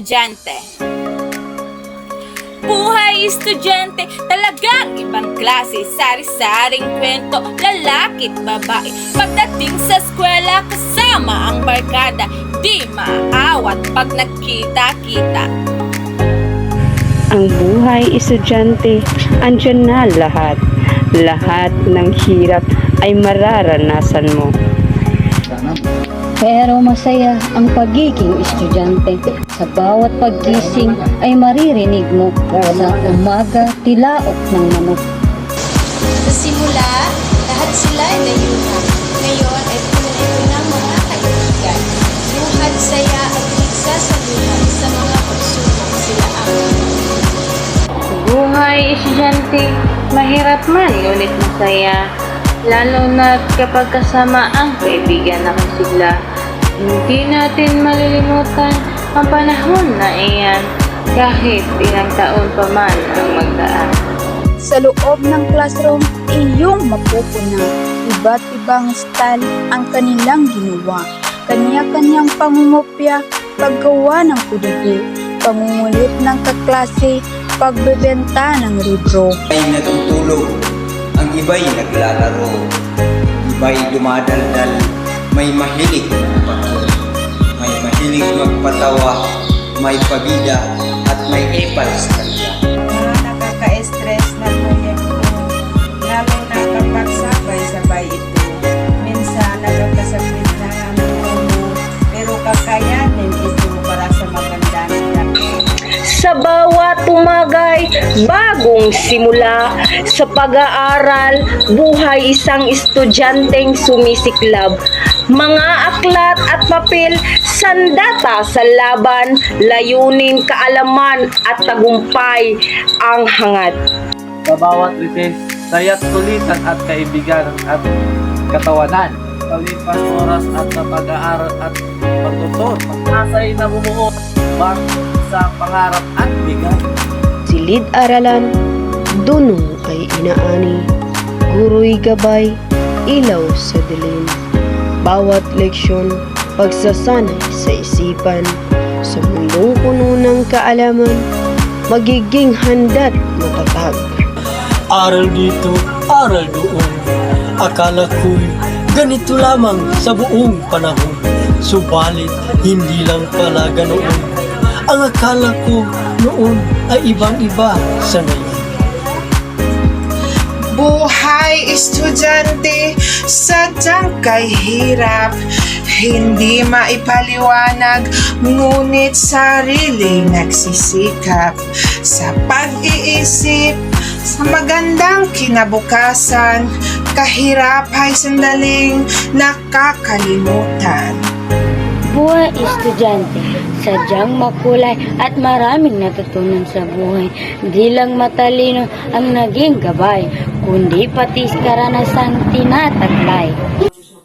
estudyante. Buhay estudyante, talagang ibang klase, sari-saring kwento, lalaki't babae. Pagdating sa eskwela, kasama ang barkada, di maaawat pag nagkita-kita. Ang buhay estudyante, andyan na lahat. Lahat ng hirap ay mararanasan mo. Pero masaya ang pagiging estudyante. Sa bawat paggising ay maririnig mo sa umaga tilaok ng manok. Sa simula, lahat sila ay layunan. Ngayon ay puno ng mga kaibigan. Luhat, saya at nagsasaluhan sa mga pagsubok sila ang Buhay estudyante, mahirap man ngunit masaya. Lalo na kapag kasama ang kaibigan na kasigla. Hindi natin malilimutan ang panahon na iyan kahit ilang taon pa man ang magdaan. Sa loob ng classroom, iyong mapupuna. Iba't ibang style ang kanilang ginawa. Kanya-kanyang pangungopya, paggawa ng kudigi, pangungulit ng kaklase, pagbebenta ng libro. Ay natutulog, ang iba'y naglalaro, iba'y dumadaldal, may mahilig magpatulog, may mahilig magpatawa, may pabida at may epal sa kanya. Nakaka-stress na proyekto, lalo na kapag sabay-sabay ito. Minsan nagkakasakit na ang ulo, pero kakayanin ito para sa maganda ng Sa bawat tumagay, bagong simula. Sa pag-aaral, buhay isang estudyanteng sumisiklab. Mga aklat at papel, sandata sa laban, layunin, kaalaman at tagumpay ang hangad. Sa bawat litis, saya't sulitan at kaibigan at katawanan. Kalipas oras at sa pag-aaral at pagtutun, pag-asay na bumuo, sa pangarap at bigay. Silid-aralan, dunong ay inaani, guru'y gabay, ilaw sa dilim. Bawat leksyon, pagsasanay sa isipan, sa mundong puno ng kaalaman, magiging handa't matatag. Aral dito, aral doon. Akala ko'y ganito lamang sa buong panahon. Subalit, hindi lang pala ganoon. Ang akala ko noon ay ibang-iba sa ngayon. buhay estudyante, sadyang kay hirap, hindi maipaliwanag, ngunit sarili nagsisikap sa pag-iisip sa magandang kinabukasan. Kahirap ay sandaling nakakalimutan. Buhay estudyante, sadyang makulay at maraming natutunan sa buhay. Di lang matalino ang naging gabay, kundi pati karanasang tinataglay.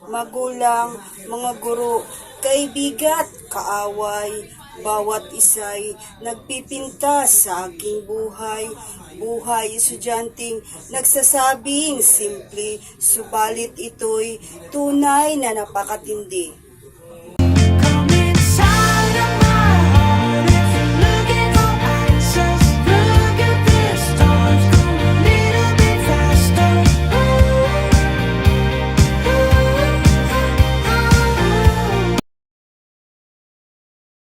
Magulang, mga guro, kaibigan, kaaway, bawat isa'y nagpipinta sa aking buhay. Buhay estudyanteng nagsasabing simple, subalit ito'y tunay na napakatindi.